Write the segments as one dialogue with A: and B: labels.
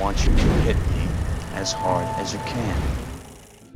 A: want you to hit me as hard as you can.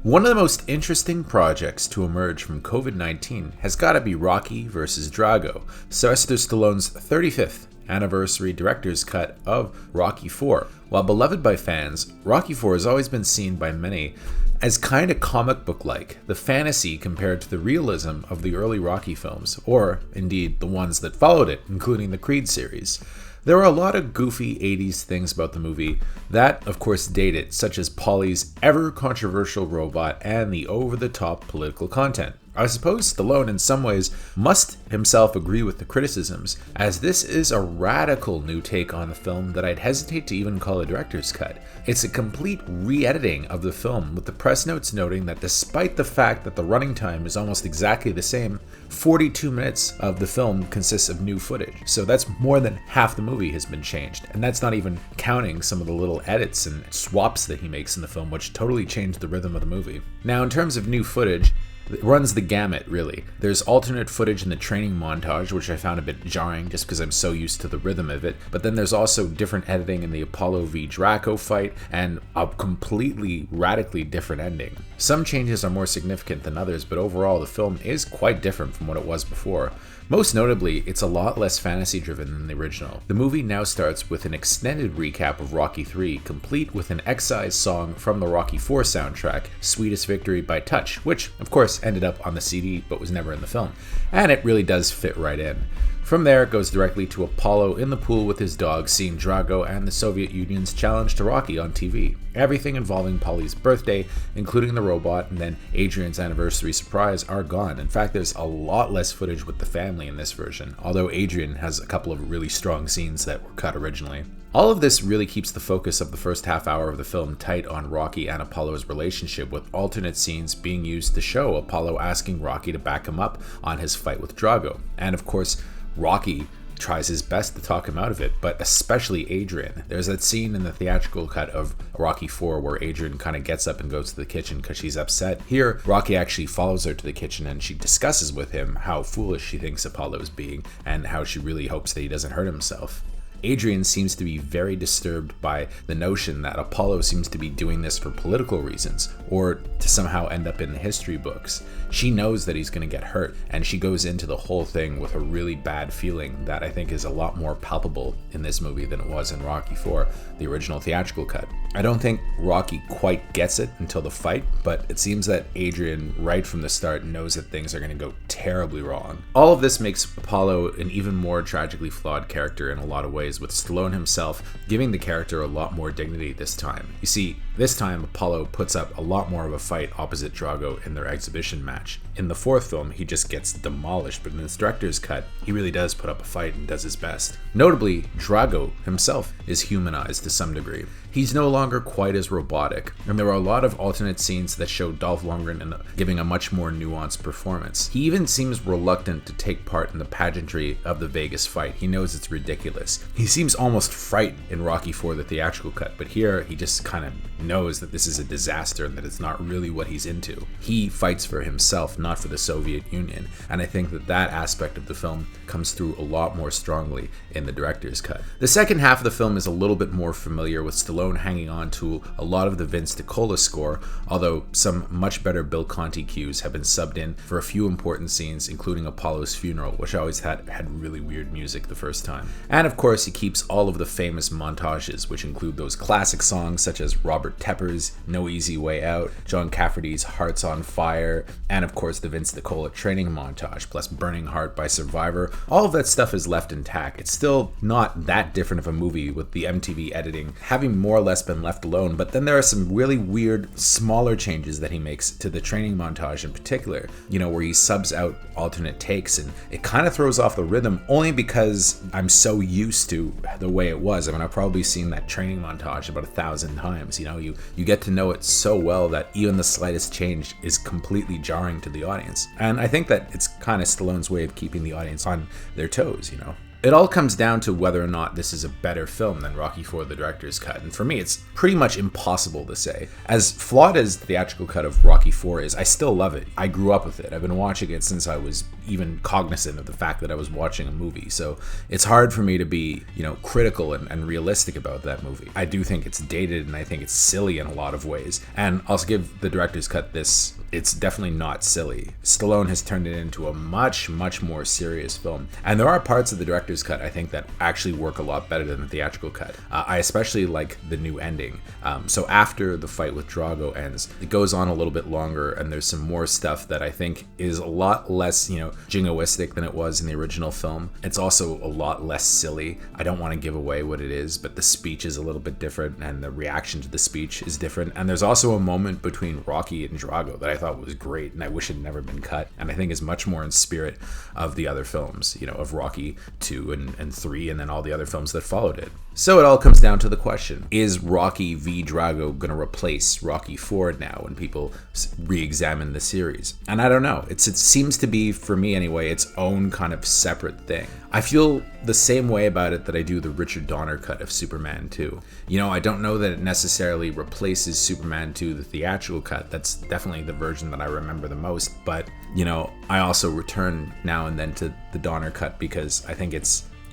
B: One of the most interesting projects to emerge from COVID-19 has got to be Rocky vs. Drago, Sylvester Stallone's 35th anniversary director's cut of Rocky IV. While beloved by fans, Rocky IV has always been seen by many as kind of comic book-like, the fantasy compared to the realism of the early Rocky films, or indeed the ones that followed it, including the Creed series. There are a lot of goofy 80s things about the movie that, of course, date it, such as Paulie's ever-controversial robot and the over-the-top political content. I suppose Stallone in some ways must himself agree with the criticisms, as this is a radical new take on the film that I'd hesitate to even call a director's cut. It's a complete re-editing of the film, with the press notes noting that despite the fact that the running time is almost exactly the same, 42 minutes of the film consists of new footage. So that's more than half the movie has been changed, and that's not even counting some of the little edits and swaps that he makes in the film, which totally changed the rhythm of the movie. Now, in terms of new footage, it runs the gamut, really. There's alternate footage in the training montage, which I found a bit jarring just because I'm so used to the rhythm of it. But then there's also different editing in the Apollo v Drago fight and a completely radically different ending. Some changes are more significant than others, but overall the film is quite different from what it was before. Most notably, it's a lot less fantasy-driven than the original. The movie now starts with an extended recap of Rocky III, complete with an excised song from the Rocky IV soundtrack, Sweetest Victory by Touch, which, of course, ended up on the CD but was never in the film. And it really does fit right in. From there, it goes directly to Apollo in the pool with his dog, seeing Drago and the Soviet Union's challenge to Rocky on TV. Everything involving Paulie's birthday, including the robot, and then Adrian's anniversary surprise are gone. In fact, there's a lot less footage with the family in this version, although Adrian has a couple of really strong scenes that were cut originally. All of this really keeps the focus of the first half hour of the film tight on Rocky and Apollo's relationship, with alternate scenes being used to show Apollo asking Rocky to back him up on his fight with Drago. And of course, Rocky tries his best to talk him out of it, but especially Adrian. There's that scene in the theatrical cut of Rocky IV where Adrian kind of gets up and goes to the kitchen because she's upset. Here, Rocky actually follows her to the kitchen and she discusses with him how foolish she thinks Apollo is being and how she really hopes that he doesn't hurt himself. Adrian seems to be very disturbed by the notion that Apollo seems to be doing this for political reasons, or to somehow end up in the history books. She knows that he's going to get hurt, and she goes into the whole thing with a really bad feeling that I think is a lot more palpable in this movie than it was in Rocky IV, the original theatrical cut. I don't think Rocky quite gets it until the fight, but it seems that Adrian, right from the start, knows that things are going to go terribly wrong. All of this makes Apollo an even more tragically flawed character in a lot of ways, with Stallone himself giving the character a lot more dignity this time. You see, this time Apollo puts up a lot more of a fight opposite Drago in their exhibition match. In the fourth film, he just gets demolished, but in this director's cut, he really does put up a fight and does his best. Notably, Drago himself is humanized to some degree. He's no longer quite as robotic, and there are a lot of alternate scenes that show Dolph Lundgren giving a much more nuanced performance. He even seems reluctant to take part in the pageantry of the Vegas fight. He knows it's ridiculous. He seems almost frightened in Rocky IV, the theatrical cut, but here he just kind of knows that this is a disaster and that it's not really what he's into. He fights for himself, not for the Soviet Union, and I think that that aspect of the film comes through a lot more strongly in the director's cut. The second half of the film is a little bit more familiar, with Stallone hanging on to a lot of the Vince DiCola score, although some much better Bill Conti cues have been subbed in for a few important scenes, including Apollo's funeral, which always had really weird music the first time. And of course, he keeps all of the famous montages, which include those classic songs such as Robert Tepper's No Easy Way Out, John Cafferty's Hearts on Fire, and of course the Vince DiCola training montage, plus Burning Heart by Survivor. All of that stuff is left intact. It's still not that different of a movie, with the MTV editing having more or less been left alone, but then there are some really weird, smaller changes that he makes to the training montage in particular, where he subs out alternate takes, and it kind of throws off the rhythm only because I'm so used to the way it was. I mean, I've probably seen that training montage about 1,000 times. You get to know it so well that even the slightest change is completely jarring to the audience. And I think that it's kind of Stallone's way of keeping the audience on their toes, It all comes down to whether or not this is a better film than Rocky IV, the director's cut. And for me, it's pretty much impossible to say. As flawed as the theatrical cut of Rocky IV is, I still love it. I grew up with it. I've been watching it since I was even cognizant of the fact that I was watching a movie. So it's hard for me to be, critical and realistic about that movie. I do think it's dated and I think it's silly in a lot of ways. And I'll give the director's cut this. It's definitely not silly. Stallone has turned it into a much, much more serious film. And there are parts of the director's cut, I think, that actually work a lot better than the theatrical cut. I especially like the new ending. So after the fight with Drago ends, it goes on a little bit longer, and there's some more stuff that I think is a lot less, jingoistic than it was in the original film. It's also a lot less silly. I don't want to give away what it is, but the speech is a little bit different, and the reaction to the speech is different. And there's also a moment between Rocky and Drago that I thought was great, and I wish it had never been cut, and I think is much more in spirit of the other films, of Rocky 2 and 3, and then all the other films that followed it. So it all comes down to the question, is Rocky v Drago going to replace Rocky IV now when people re-examine the series? And I don't know. It seems to be, for me anyway, its own kind of separate thing. I feel the same way about it that I do the Richard Donner cut of Superman 2. I don't know that it necessarily replaces Superman 2, the theatrical cut. That's definitely the version that I remember the most. But, I also return now and then to the Donner cut because I think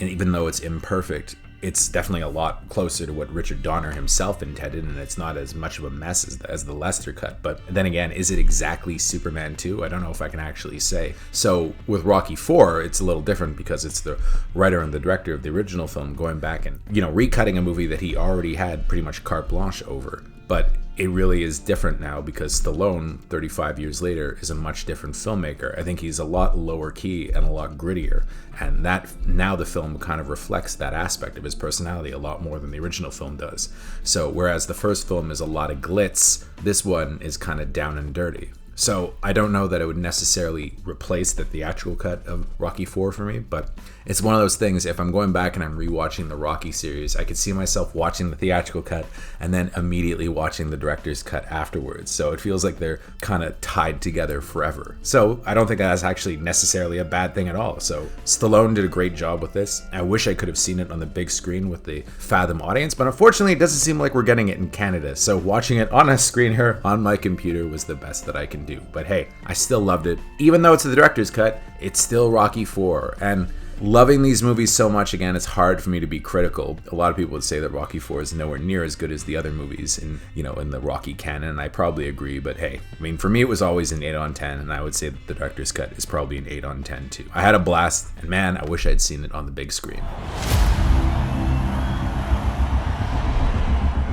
B: even though it's imperfect, it's definitely a lot closer to what Richard Donner himself intended, and it's not as much of a mess as the Lester cut. But then again, is it exactly Superman 2? I don't know if I can actually say. So with Rocky IV, it's a little different because it's the writer and the director of the original film going back and, recutting a movie that he already had pretty much carte blanche over. But it really is different now because Stallone, 35 years later, is a much different filmmaker. I think he's a lot lower key and a lot grittier. And that now the film kind of reflects that aspect of his personality a lot more than the original film does. So whereas the first film is a lot of glitz, this one is kind of down and dirty. So I don't know that it would necessarily replace the theatrical cut of Rocky IV for me, but it's one of those things, if I'm going back and I'm rewatching the Rocky series, I could see myself watching the theatrical cut and then immediately watching the director's cut afterwards. So it feels like they're kind of tied together forever. So I don't think that's actually necessarily a bad thing at all. So Stallone did a great job with this. I wish I could have seen it on the big screen with the Fathom audience, but unfortunately it doesn't seem like we're getting it in Canada. So watching it on a screen here on my computer was the best that I can do. But hey, I still loved it. Even though it's the director's cut, it's still Rocky IV. And loving these movies so much, again, it's hard for me to be critical. A lot of people would say that Rocky IV is nowhere near as good as the other movies in the Rocky canon, and I probably agree, but hey, for me it was always an 8 on 10, and I would say that the director's cut is probably an 8 on 10 too. I had a blast, and man, I wish I'd seen it on the big screen.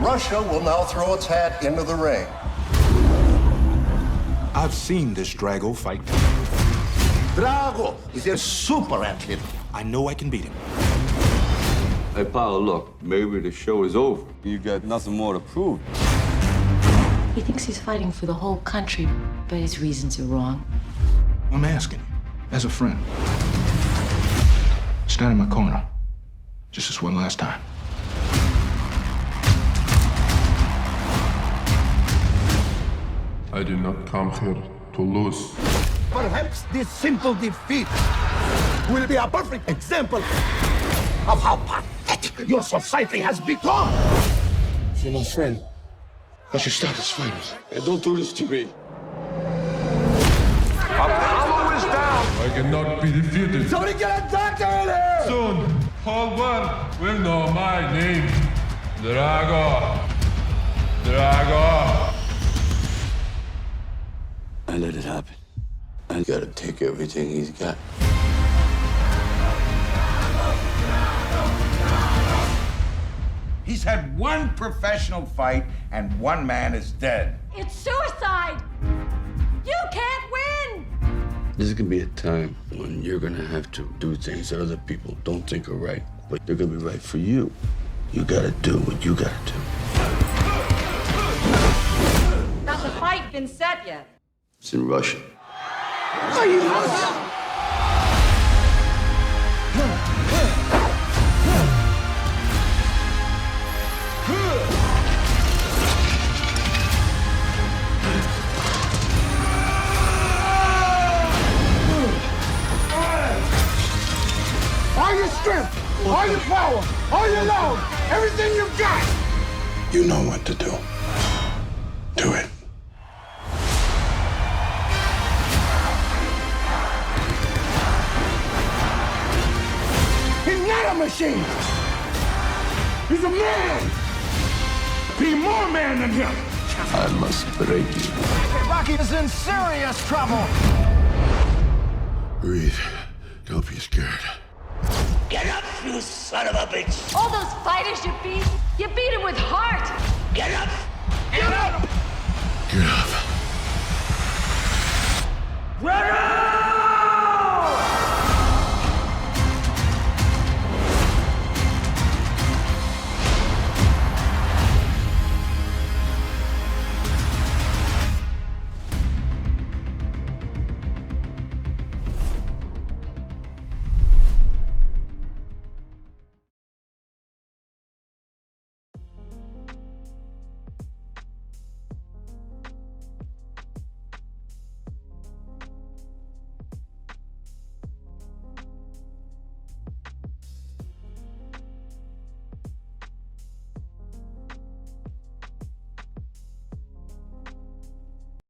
C: Russia will now throw its hat into the ring.
D: I've seen this Drago fight.
C: Drago is a super athlete.
D: I know I can beat him.
E: Hey, Paolo, look, maybe the show is over. You got nothing more to prove.
F: He thinks he's fighting for the whole country, but his reasons are wrong.
D: I'm asking you, as a friend, stand in my corner, just this one last time.
G: I did not come here to lose.
C: Perhaps this simple defeat will be a perfect example of how pathetic your society has become.
D: You're my friend. I should stop this fight.
E: Hey, don't do this to me.
C: Apollo is down.
G: I cannot be defeated.
C: Somebody get a doctor in here.
G: Soon, whole world will know my name. Drago. Drago.
E: I let it happen. I gotta take everything he's got.
H: He's had one professional fight, and one man is dead.
I: It's suicide! You can't win!
E: There's gonna be a time when you're gonna have to do things that other people don't think are right, but they're gonna be right for you. You gotta do what you gotta do.
I: Has the fight been set yet?
E: It's in Russian.
C: Are you Are you strength? everything you've got!
D: You know what to do. Do it.
C: He's not a machine! He's a man! Be more man than him!
E: I must break you.
C: Rocky is in serious trouble!
E: Breathe. Don't be scared.
C: Get up, you son of a bitch!
I: All those